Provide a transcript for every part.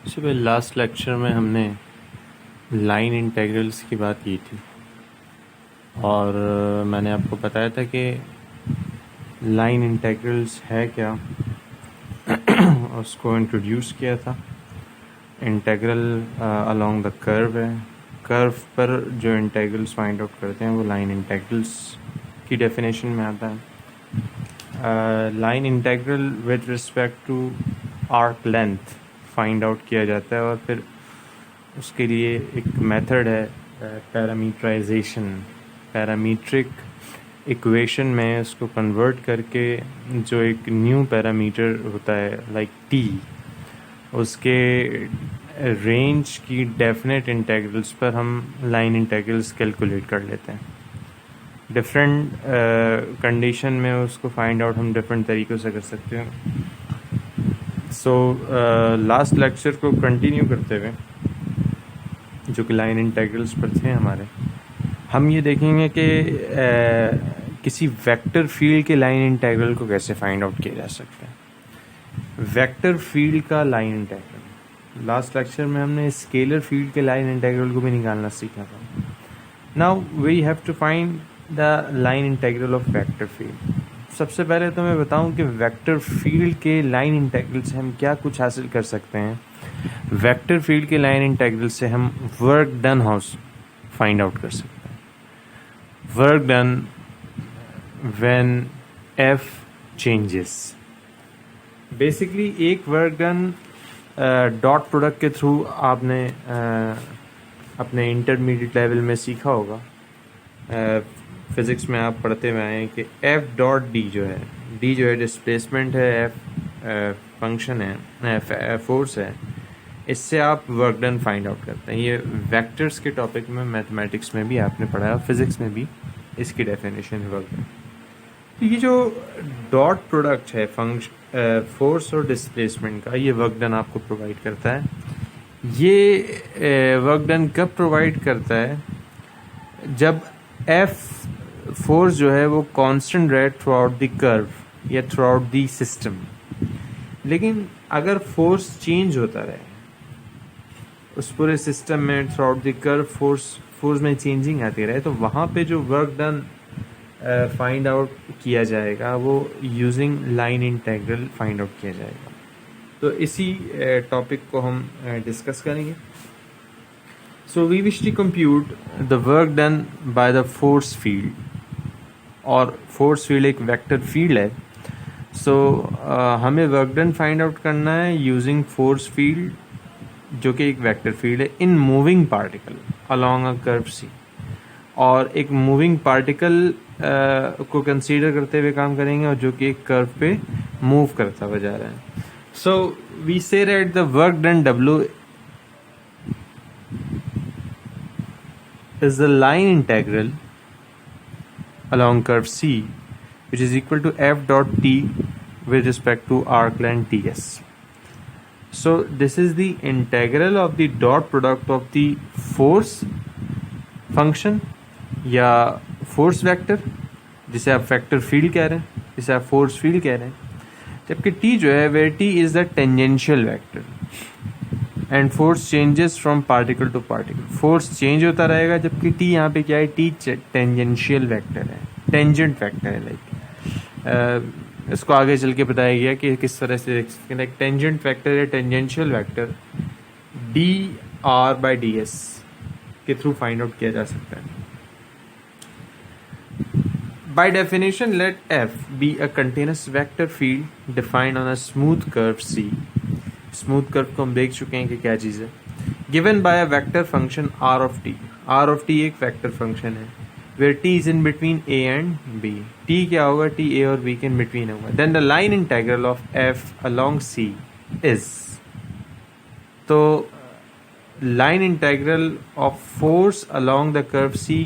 सुबह last lecture में हमने लाइन इंटीग्रल्स की बात की थी और मैंने आपको बताया था कि लाइन इंटीग्रल्स है क्या उसको इंट्रोड्यूस किया था। इंटीग्रल अलोंग द कर्व है, कर्व पर जो इंटीग्रल्स फाइंड आउट करते हैं वो लाइन इंटीग्रल्स की डेफिनेशन में आता है। Line integral with respect to arc length find out किया जाता है और फिर उसके लिए एक मेथड है पैरामीटराइजेशन। पैरामीट्रिक इक्वेशन में उसको कन्वर्ट करके जो एक न्यू पैरामीटर होता है लाइक टी, उसके रेंज की डेफिनेट इंटीग्रल्स पर हम लाइन इंटीग्रल्स कैलकुलेट कर लेते हैं। डिफरेंट कंडीशन में उसको फाइंड आउट हम डिफरेंट तरीक़ों से कर सकते हैं। सो लास्ट लेक्चर को कंटिन्यू करते हुए जो कि लाइन इंटीग्रल्स पर थे हमारे, हम ये देखेंगे कि किसी वेक्टर फील्ड के लाइन इंटीग्रल को कैसे फाइंड आउट किया जा सकता है। वेक्टर फील्ड का लाइन इंटीग्रल, लास्ट लेक्चर में हमने स्केलर फील्ड के लाइन इंटीग्रल को भी निकालना सीखा था। Now we have to find the line integral of vector field. सबसे पहले तो मैं बताऊं कि वेक्टर फील्ड के लाइन इंटीग्रल से हम क्या कुछ हासिल कर सकते हैं। वेक्टर फील्ड के लाइन इंटीग्रल से हम work done house find out कर सकते हैं। Work done when F changes. Basically एक वर्क डन डॉट प्रोडक्ट के थ्रू आपने अपने इंटरमीडिएट लेवल में सीखा होगा। फिज़िक्स में आप पढ़ते हुए आए कि एफ डॉट डी जो है डिस्प्लेसमेंट है, एफ फंक्शन है, फोर्स है। इससे आप वर्क डन फाइंड आउट करते हैं। ये वेक्टर्स के टॉपिक में मैथमेटिक्स में भी आपने पढ़ा है, फिज़िक्स में भी इसकी डेफिनेशन है वर्क डन। तो ये जो डॉट प्रोडक्ट है फंक्शन फोर्स और डिस्प्लेसमेंट का, ये वर्क डन आपको प्रोवाइड करता है। ये वर्क डन कब प्रोवाइड करता है? जब एफ फोर्स जो है वो कांस्टेंट रहे थ्रू आउट द कर्व या थ्रू आउट द सिस्टम। लेकिन अगर फोर्स चेंज होता रहे उस पूरे सिस्टम में, through out the curve force में चेंजिंग आती रहे, तो वहाँ पे जो वर्क डन फाइंड आउट किया जाएगा वो using line integral find out किया जाएगा। तो इसी टॉपिक को हम डिस्कस करेंगे। So we wish to compute the work done by the force field, और force field एक vector field है। So हमें work done find out करना है using force field जो कि एक vector field है in moving particle along a curve C। और एक moving particle को consider करते हुए काम करेंगे और जो कि एक curve पे move करता हुआ जा रहा है। So we say that the work done W is the line integral along curve C, which is equal to f dot t with respect to arc length ds. So this is the integral of the dot product of the force function या force vector, जिसे आप vector field कह रहे हैं, जिसे आप force field कह रहे हैं, जबकि t जो है where t is the tangential vector and force changes from particle to particle. Force change होता रहेगा, जबकि टी यहाँ पे क्या है? टी टेंजेंशियल वेक्टर है, टेंजेंट वेक्टर है। लाइक इसको आगे चल के बताया गया कि किस तरह से देख सकते हैं। लाइक टेंजेंट वेक्टर या tangential vector D R by D S के थ्रू फाइंड आउट किया जा सकता है। By definition let F be a continuous vector field defined on a smooth curve C. Smooth curve को हम देख चुके हैं कि क्या चीज़ है। Given by a vector function R of T. R of T एक वेक्टर फंक्शन है where T is in between A and B. T क्या होगा? टी ए और बी के इन बिटवीन होगा। Then the line integral of F along C is, तो line integral of force along the curve C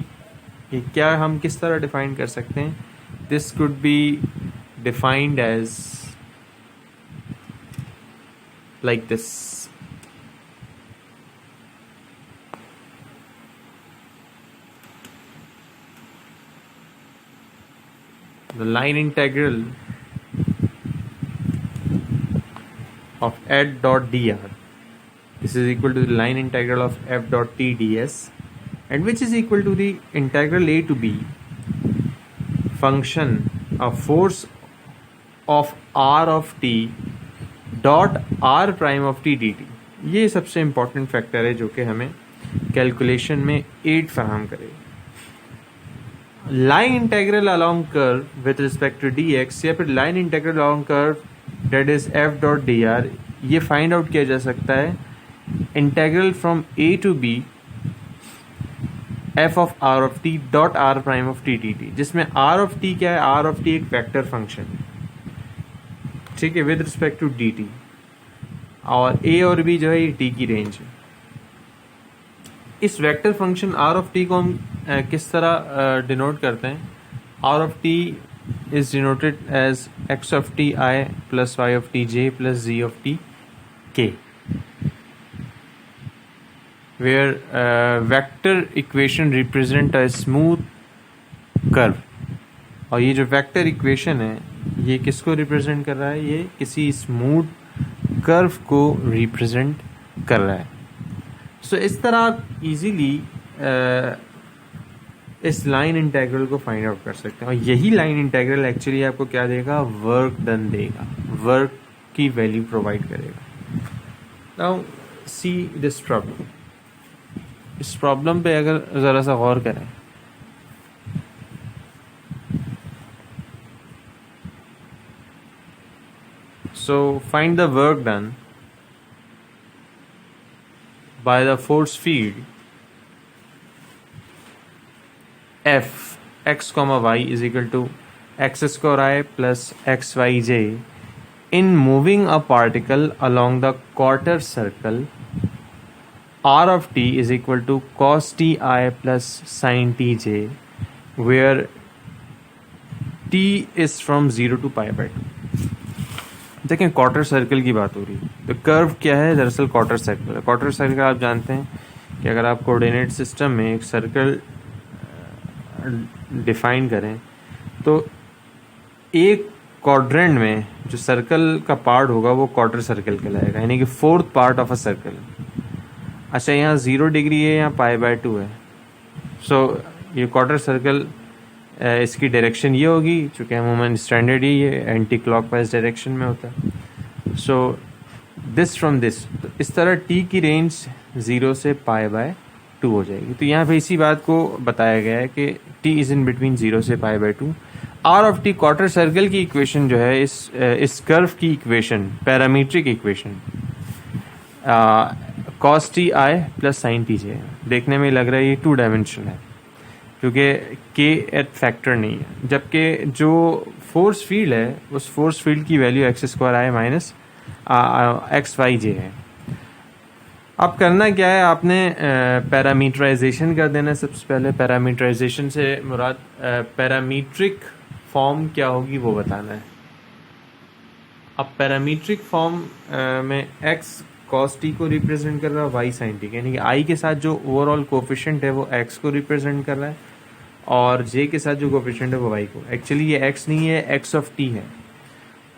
ये क्या हम किस तरह डिफाइन कर सकते हैं? This could be defined as like this. The line integral of h dot dr This is equal to the line integral of f dot t ds, and which is equal to the integral a to b function of force of r of t dot r prime of t dt. ये सबसे important factor है जो कि हमें calculation में एड फराहम करेगा. Line integral along curve with respect to dx या फिर line integral along curve that is f dot dr, ये फाइंड आउट किया जा सकता है integral from a to b f of r of t dot r prime of t dt, जिसमें r of t क्या है? r ऑफ t एक vector function है, ठीक है, विद रिस्पेक्ट टू dt, और a और b जो है ये t की रेंज है. इस vector function r of t को हम किस तरह डिनोट करते हैं? r of t is denoted as x of t i plus y of t j plus z of t k, where vector equation represent a smooth curve. और ये जो vector equation है ये किसको रिप्रेजेंट कर रहा है? ये किसी स्मूथ कर्व को रिप्रेजेंट कर रहा है. सो इस तरह आप इजीली इस लाइन इंटेग्रल को फाइंड आउट कर सकते हैं. और यही लाइन इंटेग्रल एक्चुअली आपको क्या देगा? वर्क डन देगा, वर्क की वैल्यू प्रोवाइड करेगा. Now see this problem. इस प्रॉब्लम पे अगर ज़रा सा गौर करें, so find the work done by the force field F x comma y is equal to x square I plus x y j in moving a particle along the quarter circle. R of t is equal to cos t I plus sin t j, where t is from 0 to pi by 2. देखें, quarter circle की बात हो रही है. तो curve क्या है? दरअसल क्वार्टर सर्कल है. क्वार्टर सर्कल आप जानते हैं कि अगर आप कोऑर्डिनेट सिस्टम में एक सर्कल डिफाइन करें तो एक क्वाड्रेंट में जो सर्कल का पार्ट होगा वो क्वार्टर सर्कल कहलाएगा, यानी कि fourth part of a circle. अच्छा, यहाँ 0 डिग्री है, यहाँ पाई बाय 2 है. सो ये क्वार्टर सर्कल, इसकी डायरेक्शन ये होगी, चूँकि अमूमन स्टैंडर्ड ही ये एंटी क्लॉकवाइज डायरेक्शन में होता है. सो दिस फ्रॉम दिस, तो इस तरह टी की रेंज 0 से पाई बाय 2 हो जाएगी. तो यहाँ पे इसी बात को बताया गया है कि टी इज़ इन बिटवीन 0 से pi by 2. R of T quarter circle की इक्वेशन जो है इस कर्व की equation, parametric equation cos T I plus sine T J. देखने में लग रहा है ये 2 डायमेंशन है क्योंकि के एट फैक्टर नहीं है, जबकि जो फोर्स फील्ड है उस फोर्स फील्ड की वैल्यू एक्स स्क्वायर आई माइनस एक्स वाई जे है. अब करना क्या है? आपने पैरामीटराइजेशन कर देना. सबसे पहले पैरामीटराइजेशन से मुराद पैरामीट्रिक फॉर्म क्या होगी वो बताना है. अब पैरामीट्रिक फॉर्म में एक्स कॉस टी को रिप्रेजेंट कर रहा है, वाई साइन टी, यानी कि आई के साथ जो ओवरऑल कोफिशिएंट है वो एक्स को रिप्रेजेंट कर रहा है और जे के साथ जो कोफिशिएंट है वो वाई को. एक्चुअली ये एक्स नहीं है, एक्स ऑफ टी है,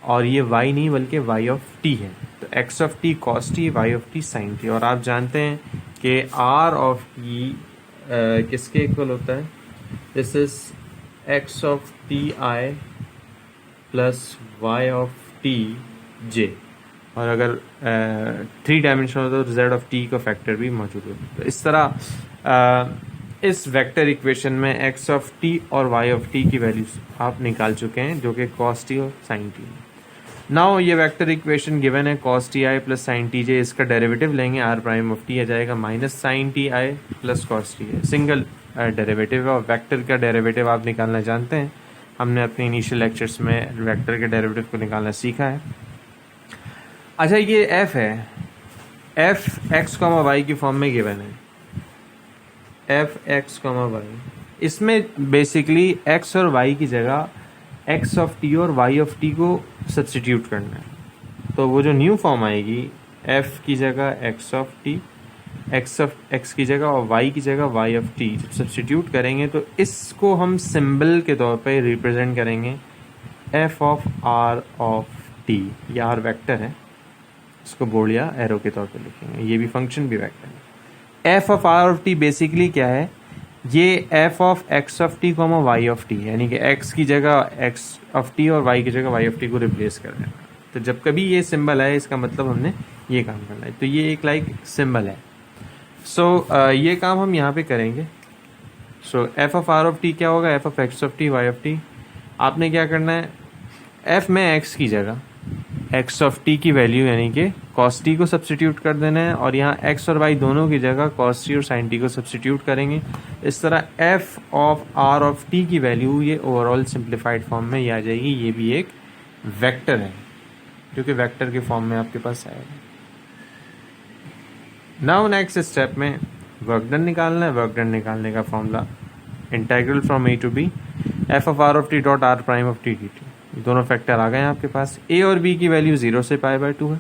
और ये वाई नहीं बल्कि वाई ऑफ टी है. तो X of T cos T, Y of T sine T. और आप जानते हैं कि आर ऑफ टी किसके इक्वल होता है? This is X of T I plus Y of T J. और अगर 3 डायमेंशन होता है तो जेड ऑफ टी का फैक्टर भी मौजूद होता है. तो इस तरह इस वेक्टर इक्वेशन में एक्स ऑफ टी और वाई ऑफ टी की वैल्यूज आप निकाल चुके हैं जो कि कॉस टी और साइन टी है. नाउ ये वेक्टर इक्वेशन गिवन है cos T I plus sine T J. इसका डेरिवेटिव लेंगे, आर प्राइम ऑफ टी आ जाएगा minus sine T I plus cos T है. सिंगल डेरिवेटिव है और वेक्टर का डेरिवेटिव आप निकालना जानते हैं. हमने अपने इनिशियल लेक्चर्स में वेक्टर के डेरिवेटिव को निकालना सीखा है. अच्छा, ये एफ है, एफ एक्स कॉमा वाई की फॉर्म में गिवन है. एफ एक्स कॉमा वाई, इसमें बेसिकली एक्स और वाई की जगह एक्स ऑफ टी और वाई ऑफ टी को सब्सटीट्यूट करना है. तो वो जो न्यू फॉर्म आएगी, एफ की जगह X of T, x of x की जगह और वाई की जगह वाई ऑफ टी, जब सब्सटीट्यूट करेंगे तो इसको हम सिंबल के तौर पे रिप्रेजेंट करेंगे F of R of T. ये आर वेक्टर है, इसको बोर्ड या एरो के तौर पे लिखेंगे, ये भी फंक्शन भी वेक्टर है। F of R of T basically क्या है, ये F of X of T comma Y of T, यानी कि एक्स की जगह एक्स ऑफ टी और वाई की जगह वाई ऑफ टी को रिप्लेस कर देना। तो जब कभी ये सिंबल है इसका मतलब हमने ये काम करना है, तो ये एक लाइक सिंबल है। सो ये काम हम यहाँ पे करेंगे। So F of R of T क्या होगा, F of X of T Y of T. आपने क्या करना है, एफ में एक्स की जगह एक्स ऑफ टी की वैल्यू यानी कि कॉस टी को सब्सटीट्यूट कर देना है, और यहाँ एक्स और वाई दोनों की जगह कॉस टी और साइन टी को सब्सटीट्यूट करेंगे। इस तरह F of R of T की वैल्यू ये ओवरऑल सिंप्लीफाइड फॉर्म में ये आ जाएगी। ये भी एक वेक्टर है जो कि वेक्टर के फॉर्म में आपके पास आएगा। नाउ नेक्स्ट स्टेप में वर्क डन निकालना है। वर्क डन निकालने का formula integral from A to B F of R of T dot R prime of T D T. दोनों फैक्टर आ गए हैं आपके पास। ए और बी की वैल्यू 0 से पाई बाय 2 है।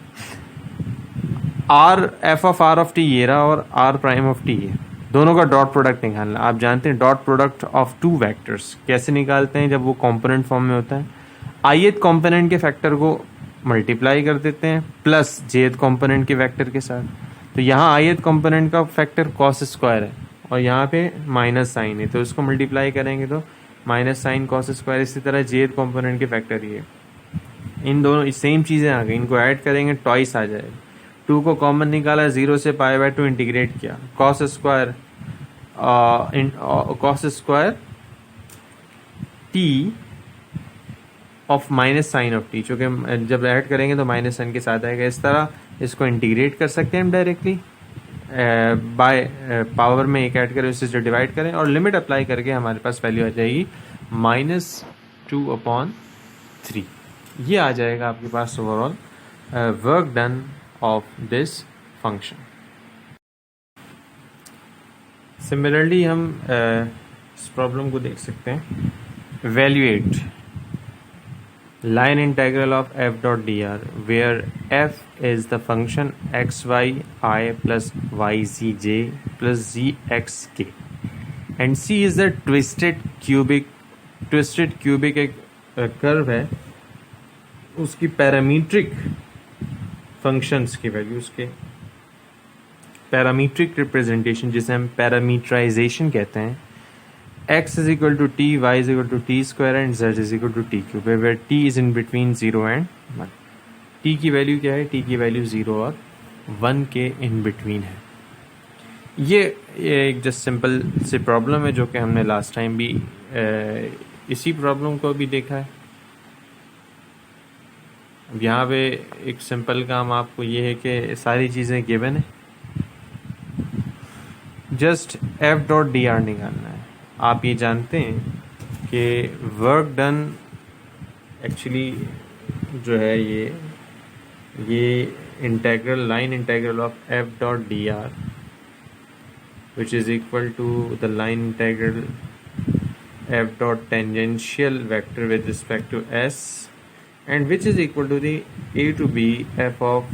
R F of R of T ये रहा और आर प्राइम ऑफ टी ये, दोनों का डॉट प्रोडक्ट निकालना। आप जानते हैं dot product of two vectors कैसे निकालते हैं, जब वो कॉम्पोनेंट फॉर्म में होता है। ith कॉम्पोनेंट के फैक्टर को मल्टीप्लाई कर देते हैं प्लस jth कॉम्पोनेंट के वेक्टर के साथ। तो यहाँ ith कॉम्पोनेंट का फैक्टर कॉस स्क्वायर है और यहाँ पे माइनस साइन है, तो इसको मल्टीप्लाई करेंगे तो माइनस साइन कॉस स्क्वायर। इसी तरह jth कॉम्पोनेंट के फैक्टर ये, इन दोनों सेम चीज़ें आ गई, इनको ऐड करेंगे ट्वाइस आ जाएगा। 2 को कॉमन निकाला, 0 से पाई बाय 2 इंटीग्रेट किया, cos square T of minus sine of T, चूँकि जब ऐड करेंगे तो माइनस साइन के साथ आएगा। इस तरह इसको इंटीग्रेट कर सकते हैं हम डायरेक्टली बाय पावर में एक ऐड करें, उससे जो डिवाइड करें और लिमिट अप्लाई करके हमारे पास वैल्यू आ जाएगी -2/3। ये आ जाएगा आपके पास overall work done of this function. Similarly हम इस प्रॉब्लम को देख सकते हैं। Evaluate line integral of f dot dr where f is the function xy I plus yzj plus zxk and c is the twisted cubic एक curve है, उसकी parametric functions की वैल्यू, उसके पैरामीट्रिक रिप्रेजेंटेशन जिसे हम पैरामीटराइजेशन कहते हैं। x is equal to t, y is equal to t square and z is equal to t cube, where t is in between 0 and 1। t की value क्या है, t की value 0 और 1 के इन बिटवीन है। ये एक जस्ट सिंपल सी problem है जो कि हमने लास्ट टाइम भी इसी प्रॉब्लम को भी देखा है। अब यहाँ पे एक सिंपल काम आपको ये है कि सारी चीज़ें गिवन है, just f dot D are निकालना है। आप ये जानते हैं कि वर्क डन एक्चुअली जो है ये integral line integral of f dot D R which is equal to the line integral f dot tangential vector with respect to s and which is equal to the a to b f of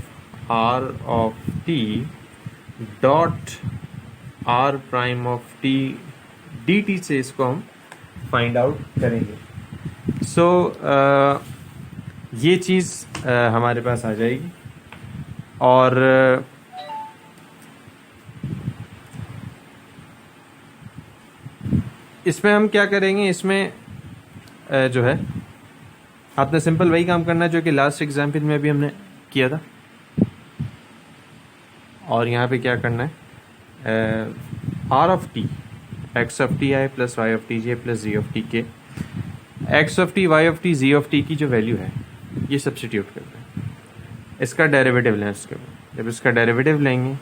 r of t dot r prime of t dt से इसको हम find out करेंगे। सो ये चीज़ हमारे पास आ जाएगी और इसमें हम क्या करेंगे, इसमें जो है आपने सिंपल वही काम करना है जो कि लास्ट एग्जाम्पल में भी हमने किया था। और यहाँ पे क्या करना है, r of t x of T I plus Y of T J plus Z of T के x of T Y of T Z of T की जो वैल्यू है ये सब्सटीट्यूट कर दें, इसका डेरिवेटिव लें। उसके बाद जब इसका डेरिवेटिव लेंगे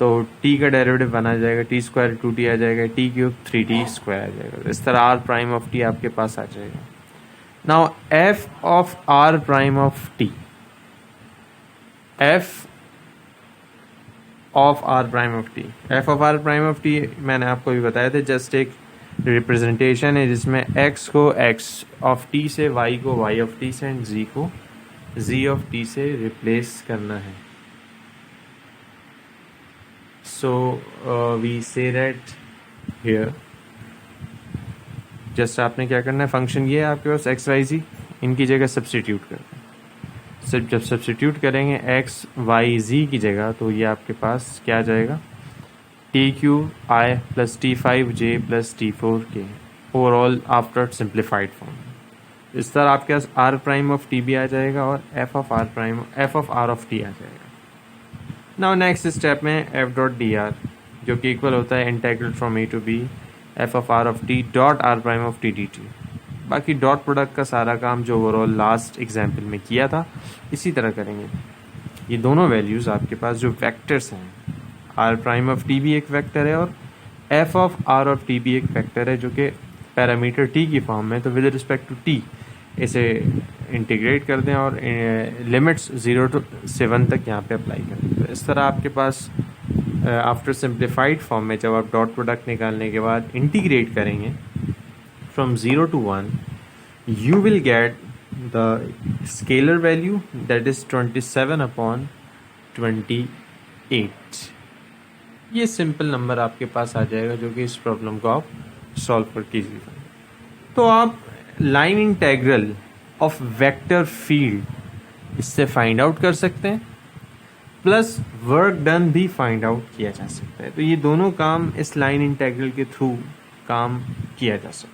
तो t का डेरिवेटिव बना जाएगा t स्क्वायर 2t आ जाएगा, t क्यूब 3t स्क्वायर आ जाएगा। इस तरह r प्राइम ऑफ t आपके पास आ जाएगा। Now f of r prime of t, f of R prime of T, F of R prime of T मैंने आपको भी बताया था, जस्ट एक रिप्रेजेंटेशन है जिसमें x को x ऑफ टी से, y को y ऑफ टी से एंड z को z ऑफ टी से रिप्लेस करना है। So we say that here just आपने क्या करना है, फंक्शन ये है आपके पास x y z, इनकी जगह सब्सटीट्यूट करना है। सिर्फ जब सब्सटीट्यूट करेंगे एक्स वाई जी की जगह, तो ये आपके पास क्या आ जाएगा, T cube I plus T five J plus T four के ओवरऑल आफ्टर सिंप्लीफाइड फॉर्म। इस तरह आपके पास आर प्राइम ऑफ टी भी आ जाएगा और F of R of T आ जाएगा। नाउ नेक्स्ट स्टेप में एफ डॉट डी आर, जो कि इक्वल होता है integral from A to B F of R of T dot R prime of T D T. बाकी डॉट प्रोडक्ट का सारा काम जो ओवरऑल लास्ट एग्जाम्पल में किया था इसी तरह करेंगे। ये दोनों वैल्यूज़ आपके पास जो वेक्टर्स हैं, आर प्राइम ऑफ टी भी एक वेक्टर है और F of R of T भी एक वेक्टर है, जो कि पैरामीटर टी की फॉर्म में। तो विद रिस्पेक्ट टू टी इसे इंटीग्रेट कर दें और लिमिट्स 0 to 7 तक यहाँ पे अप्लाई कर दें। तो इस तरह आपके पास आफ्टर सिंप्लीफाइड फॉर्म में जब आप डॉट प्रोडक्ट निकालने के बाद इंटीग्रेट करेंगे from 0 to 1, you will get the scalar value that is 27/28। ये सिंपल नंबर आपके पास आ जाएगा जो कि इस प्रॉब्लम को आप सॉल्व कर कीजिए। तो आप line integral of vector field इससे फाइंड आउट कर सकते हैं, प्लस वर्क डन भी फाइंड आउट किया जा सकता है। तो ये दोनों काम इस लाइन इंटेग्रल के थ्रू काम किया जा सकता है।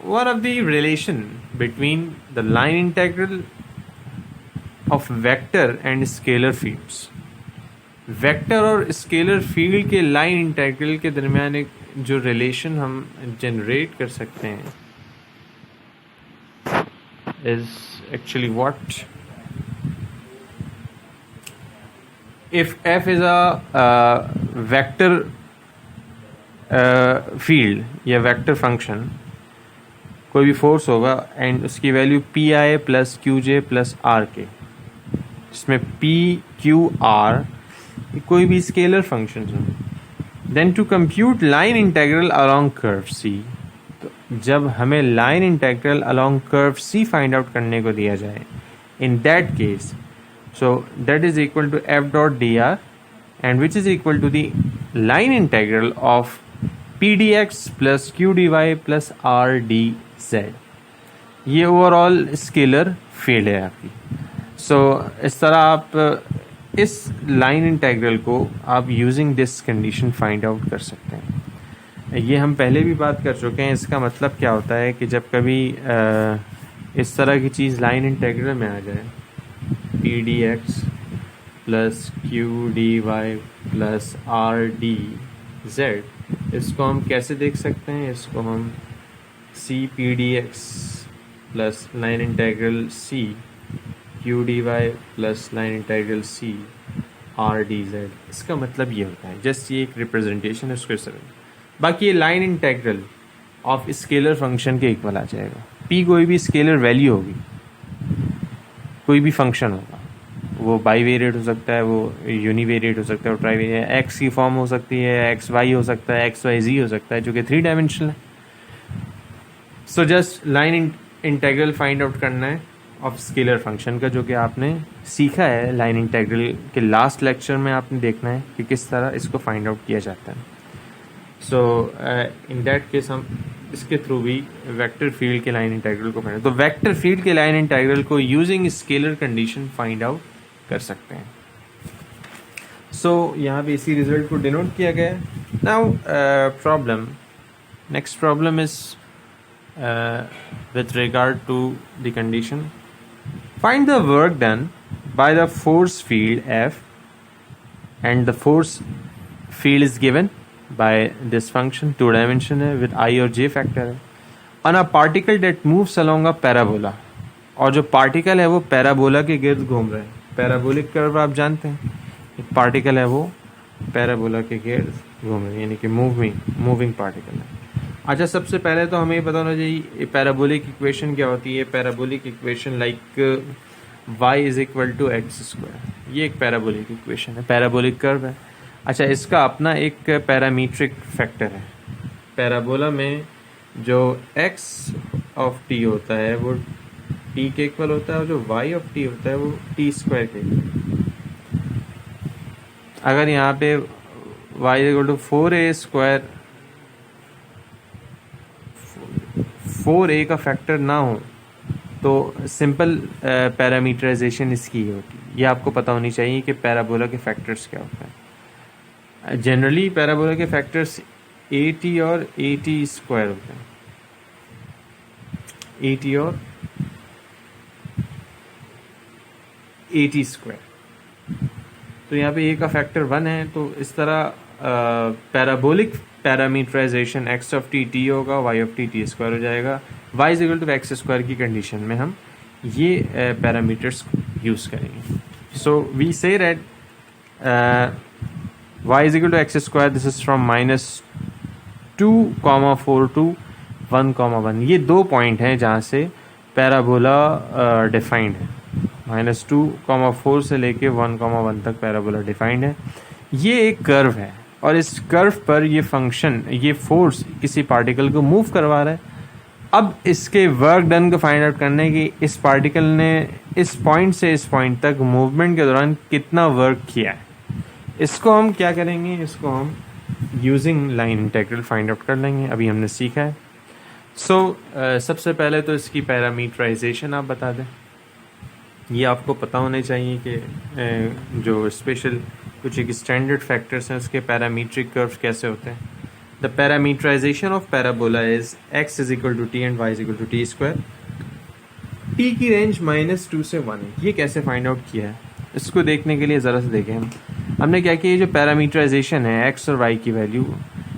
What of the relation between the line integral of vector and scalar fields? Vector और स्केलर फील्ड के लाइन इंटेग्रल के दरमियान एक जो रिलेशन हम जनरेट कर सकते हैं is actually what, if F is a vector field या वेक्टर फंक्शन, कोई भी फोर्स होगा एंड उसकी value P I plus Q J plus R K, जिसमें पी क्यू आर कोई भी स्केलर फंक्शन हो, then to compute line integral along curve C. तो जब हमें line integral along curve C find out करने को दिया जाए, in that case so that is equal to F dot D R and which is equal to the line integral of P D X plus Q D Y plus R D Z. ये overall scalar field है आपकी। सो इस तरह आप इस line integral को आप using this condition find out कर सकते हैं। ये हम पहले भी बात कर चुके हैं। इसका मतलब क्या होता है कि जब कभी इस तरह की चीज़ लाइन इंटेग्रल में आ जाए, P D X plus Q D Y plus R D Z, इसको हम कैसे देख सकते हैं? इसको हम C P D X plus line integral C Q D Y plus line integral C R D Z, इसका मतलब ये होता है। जस्ट ये एक रिप्रेजेंटेशन है उसके सर। बाकी ये line integral of scalar function के इक्वल आ जाएगा। पी कोई भी स्केलर वैल्यू होगी, कोई भी फंक्शन होगा, वो बाई वेरिएट हो सकता है, वो यूनिवेरिएट हो सकता है, वो ट्राई वेरिएट, एक्स की फॉर्म हो सकती है, एक्स वाई हो सकता है, एक्स वाई जी हो सकता है, जो कि 3 डायमेंशनल है। So just line integral find out करना है ऑफ स्केलर फंक्शन का, जो कि आपने सीखा है लाइन इंटेग्रल के लास्ट लेक्चर में। आपने देखना है कि किस तरह इसको फाइंड आउट किया जाता है। सो इन दैट केस हम इसके थ्रू भी वेक्टर फील्ड के लाइन इंटेग्रल को फाइंड, तो वेक्टर फील्ड के लाइन इंटेग्रल को using scalar condition find out कर सकते हैं। सो यहाँ पे इसी रिजल्ट को डिनोट किया गया है। Now problem, next problem is with regard to the condition, find the work done by the force field F, and the force field is given by this function, 2 dimension है with I और J factor है, on a particle that moves along a parabola, और जो particle है वो parabola के गिर्द घूम रहे हैं। पैराबोलिक कर्व आप जानते हैं, एक पार्टिकल है वो पैराबोला के गिर्द घूम रहे हैं, यानी कि मूविंग पार्टिकल है। अच्छा, सबसे पहले तो हमें पता होना चाहिए पैराबोलिक इक्वेशन क्या होती है। Parabolic equation like y is equal to X square, ये एक पैराबोलिक इक्वेशन है, पैराबोलिक कर्व है। अच्छा, इसका अपना एक पैरामीट्रिक फैक्टर है। पैराबोला में जो x ऑफ t होता है वो t के इक्वल होता है, और जो y ऑफ t होता है वो t स्क्वायर के इक्वल। अगर यहाँ पे y is equal to 4a square, 4a का फैक्टर ना हो तो सिंपल पैरामीटराइजेशन इसकी ही होती है। ये आपको पता होनी चाहिए कि पैराबोला के फैक्टर्स क्या होते हैं। जनरली पैराबोला के फैक्टर्स ए टी और ए टी स्क्वायर होते हैं, ए टी और ए टी स्क्वायर। तो यहाँ पे ए का फैक्टर 1 है, तो इस तरह parabolic parameterization X of T T होगा, Y of T T square हो जाएगा, Y is equal to X square की कंडीशन में हम ये पैरामीटर्स यूज़ करेंगे। So we say that Y is equal to X square, this is from -2,4 to 1,1। ये दो पॉइंट हैं जहाँ से पैराबोला डिफाइंड है। -2,4 से लेके 1,1 तक पैराबोला डिफाइंड है। ये एक कर्व है और इस कर्व पर ये फंक्शन, ये फोर्स किसी पार्टिकल को मूव करवा रहा है। अब इसके वर्क डन को फाइंड आउट करने की, इस पार्टिकल ने इस पॉइंट से इस पॉइंट तक मूवमेंट के दौरान कितना वर्क किया है, इसको हम क्या करेंगे, इसको हम using line integral find out कर लेंगे। अभी हमने सीखा है। सबसे पहले तो इसकी पैरामीटराइजेशन आप बता दें। ये आपको पता होने चाहिए कि जो स्पेशल कुछ एक स्टैंडर्ड फैक्टर्स हैं उसके पैरामीट्रिक कर्व्स कैसे होते हैं। The parameterization of parabola is x is equal to T and y is equal to T square. T की रेंज -2 से 1 है। ये कैसे फाइंड आउट किया है, इसको देखने के लिए ज़रा सा देखें। हमने क्या किया, जो पैरामीटराइजेशन है x और y की वैल्यू,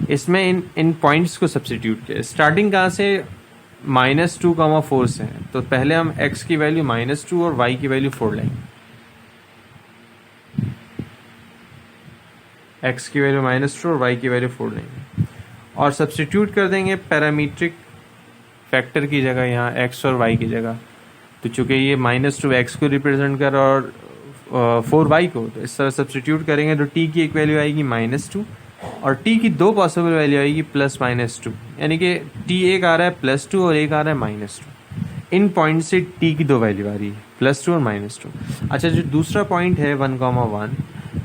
इसमें इन पॉइंट्स को सब्सिट्यूट किया। स्टार्टिंग कहाँ से, -2,4 से है, तो पहले हम x की वैल्यू -2 और y की वैल्यू 4 लेंगे। x की वैल्यू -2 और y की वैल्यू 4 लेंगे और सब्सिट्यूट कर देंगे पैरामीट्रिक फैक्टर की जगह यहाँ x और y की जगह। तो चूंकि ये -2 x को रिप्रेजेंट कर और 4 y को, तो इस तरह सब्सिट्यूट करेंगे तो t की एक वैल्यू आएगी -2 और t की दो पॉसिबल वैल्यू आएगी +-2, यानी कि t एक आ रहा है +2 और एक आ रहा है -2। इन पॉइंट से t की दो वैल्यू आ रही है +2 और -2। अच्छा, जो दूसरा पॉइंट है 1,1,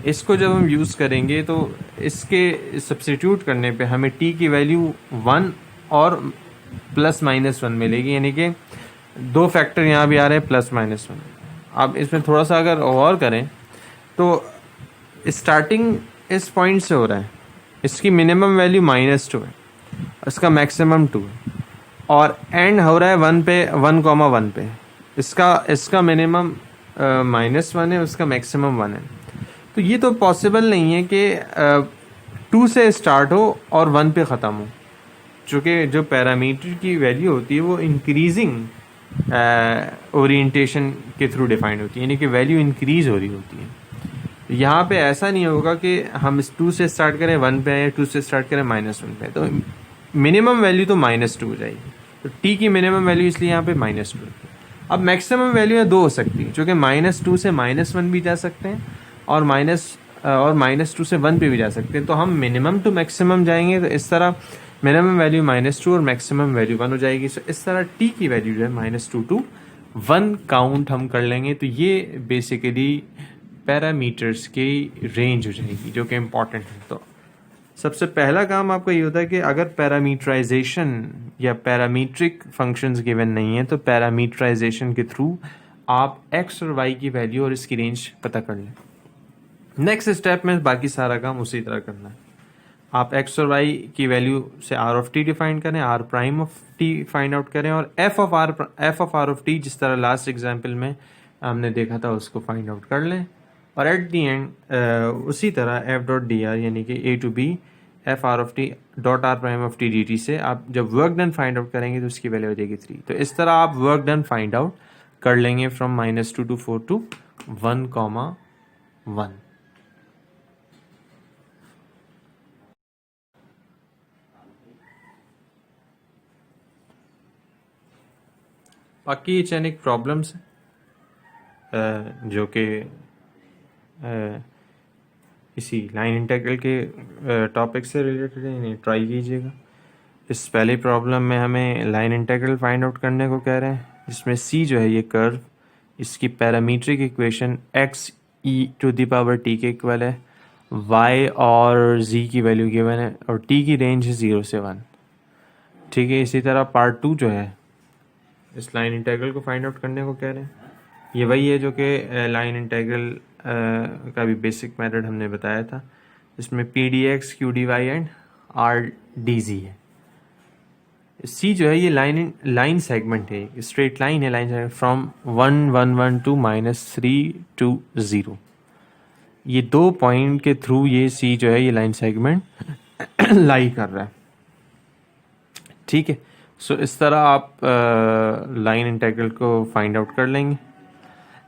इसको जब हम यूज़ करेंगे तो इसके सब्सिट्यूट करने पे हमें t की वैल्यू 1 और +-1 मिलेगी, यानी कि दो फैक्टर यहाँ भी आ रहे हैं +-1। अब इसमें थोड़ा सा अगर और करें तो स्टार्टिंग इस पॉइंट से हो रहा है, इसकी मिनिमम वैल्यू -2 है, इसका मैक्सिमम 2 है, और एंड हो रहा है 1 पे 1,1 पे। इसका मिनिमम -1 है, उसका मैक्सिमम 1 है। तो ये तो पॉसिबल नहीं है कि 2 से स्टार्ट हो और 1 पे ख़त्म हो, चूँकि जो पैरामीटर की वैल्यू होती है वो इंक्रीजिंग ओरिएंटेशन के थ्रू डिफाइंड होती है, यानी कि वैल्यू इंक्रीज हो रही होती है। यहाँ पे ऐसा नहीं होगा कि हम 2 से स्टार्ट करें 1 पे आए, 2 से स्टार्ट करें -1 पे, तो मिनिमम वैल्यू तो -2 हो जाएगी। तो t की मिनिमम वैल्यू इसलिए यहाँ पे -2 है। अब मैक्सिमम वैल्यू है 2 हो सकती है, चूँकि -2 से -1 भी जा सकते हैं और -2 से 1 पे भी जा सकते हैं। तो हम मिनिमम टू मैक्सिमम जाएंगे, तो इस तरह मिनिमम वैल्यू -2 और मैक्सिमम वैल्यू 1 हो जाएगी। सो इस तरह t की वैल्यू जो है -2 to 1 काउंट हम कर लेंगे, तो ये बेसिकली पैरामीटर्स की रेंज हो जाएगी, जो कि इम्पॉर्टेंट है। तो सबसे पहला काम आपका ये होता है कि अगर पैरामीटराइजेशन या पैरामीट्रिक फंक्शंस गिवन नहीं है तो पैरामीटराइजेशन के थ्रू आप x और y की वैल्यू और इसकी रेंज पता कर लें। नेक्स्ट स्टेप में बाकी सारा काम उसी तरह करना है। आप x और y की वैल्यू से r ऑफ t डिफाइन करें, r prime of t find out करें और f of r of t जिस तरह लास्ट एग्जाम्पल में हमने देखा था उसको फाइंड आउट कर लें। और एट दी एंड उसी तरह f डॉट डी आर, यानी कि a to b f r of t dot r prime of t dt से आप जब वर्क डन फाइंड आउट करेंगे तो उसकी वैल्यू हो जाएगी 3। तो इस तरह आप वर्क डन फाइंड आउट कर लेंगे फ्रॉम -2 to 4 to 1,1। बाकी चैनिक प्रॉब्लम्स जो कि इसी लाइन इंटीग्रल के टॉपिक से रिलेटेड है, इन्हें ट्राई कीजिएगा। इस पहली प्रॉब्लम में हमें लाइन इंटीग्रल फाइंड आउट करने को कह रहे हैं, जिसमें c जो है ये कर्व, इसकी parametric equation x e to the power t के इक्वल है, y और z की वैल्यू गिवन है और t की रेंज है 0 से 1। ठीक है, इसी तरह पार्ट 2 जो है इस लाइन इंटीग्रल को फाइंड आउट करने को कह रहे हैं। ये वही है जो कि लाइन इंटीग्रल का भी बेसिक मेथड हमने बताया था। इसमें P D X Q D Y and R D Z है। सी जो है ये लाइन सेगमेंट है, स्ट्रेट लाइन है, line segment from 1 1 1 to -3 to 0। ये 2 पॉइंट के थ्रू ये सी जो है ये लाइन सेगमेंट लाई कर रहा है। ठीक है, सो इस तरह आप लाइन इंटीग्रल को फाइंड आउट कर लेंगे।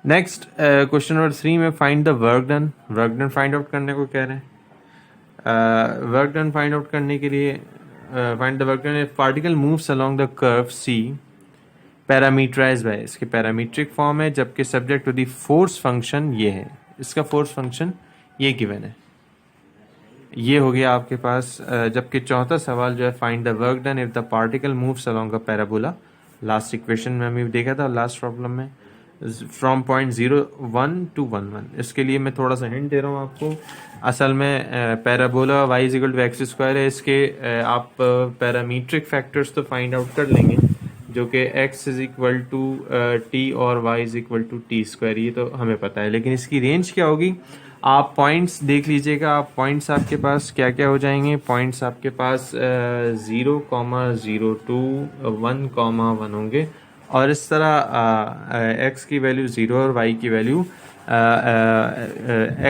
नेक्स्ट क्वेश्चन नंबर 3 में find the work done. Work done find out करने को कह रहे हैं। वर्क डन फाइंड आउट करने के लिए find the work done if particle moves along the curve C parameterize by, इसके पैरामीट्रिक फॉर्म है, जबकि subject to the force function ये है, इसका फोर्स फंक्शन ये गिवन है। ये हो गया आपके पास। जबकि चौथा सवाल जो है find the work done if the particle moves along a parabola. Last equation में हमने देखा था, लास्ट प्रॉब्लम में, फ्रॉम पॉइंट 0 1 टू 1 1। इसके लिए मैं थोड़ा सा हिंट दे रहा हूँ आपको। असल में parabola y equal to X square है, इसके आप पैरामीट्रिक फैक्टर्स तो फाइंड आउट कर लेंगे, जो कि x is equal to T और y is equal to T square, ये तो हमें पता है। लेकिन इसकी रेंज क्या होगी, आप पॉइंट्स देख लीजिएगा। आप पॉइंट्स आपके पास क्या क्या हो जाएंगे, पॉइंट्स आपके पास 0,02 1,1 होंगे, और इस तरह x की वैल्यू 0 और y की वैल्यू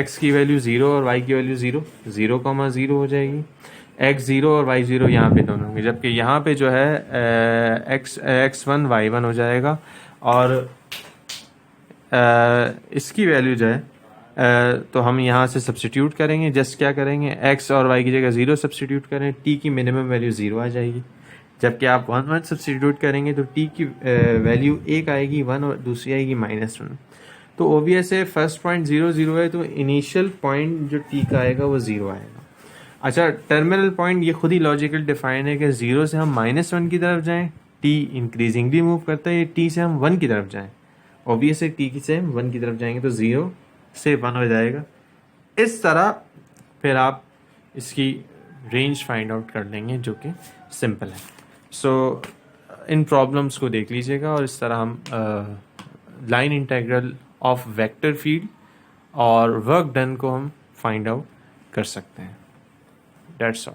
x की वैल्यू 0 और y की वैल्यू 0 0,0 हो जाएगी। x 0 और y 0 यहाँ पे दोनों होंगे, जबकि यहाँ पे जो है x1 y1 हो जाएगा, और इसकी वैल्यू जो है तो हम यहाँ से सब्सटीट्यूट करेंगे। जस्ट क्या करेंगे, x और y की जगह 0 सब्सटीट्यूट करें, t की मिनिमम वैल्यू 0 आ जाएगी। जबकि आप 1 1 सब्सटीट्यूट करेंगे तो t की वैल्यू एक आएगी 1 और दूसरी आएगी -1। तो ओबियस है फर्स्ट पॉइंट 0 0 है, तो इनिशियल पॉइंट जो t का आएगा वो 0 आएगा। अच्छा, टर्मिनल पॉइंट ये खुद ही लॉजिकल डिफाइन है कि 0 से हम -1 की तरफ जाएं, t इंक्रीजिंगली मूव करता है, t से हम 1 की तरफ जाएं, ओबियस है t से हम 1 की तरफ जाएंगे तो 0 से 1 हो जाएगा। इस तरह फिर आप इसकी रेंज फाइंड आउट कर लेंगे, जो कि सिंपल है। सो इन प्रॉब्लम्स को देख लीजिएगा, और इस तरह हम line integral of vector field और वर्क डन को हम फाइंड आउट कर सकते हैं। That's all.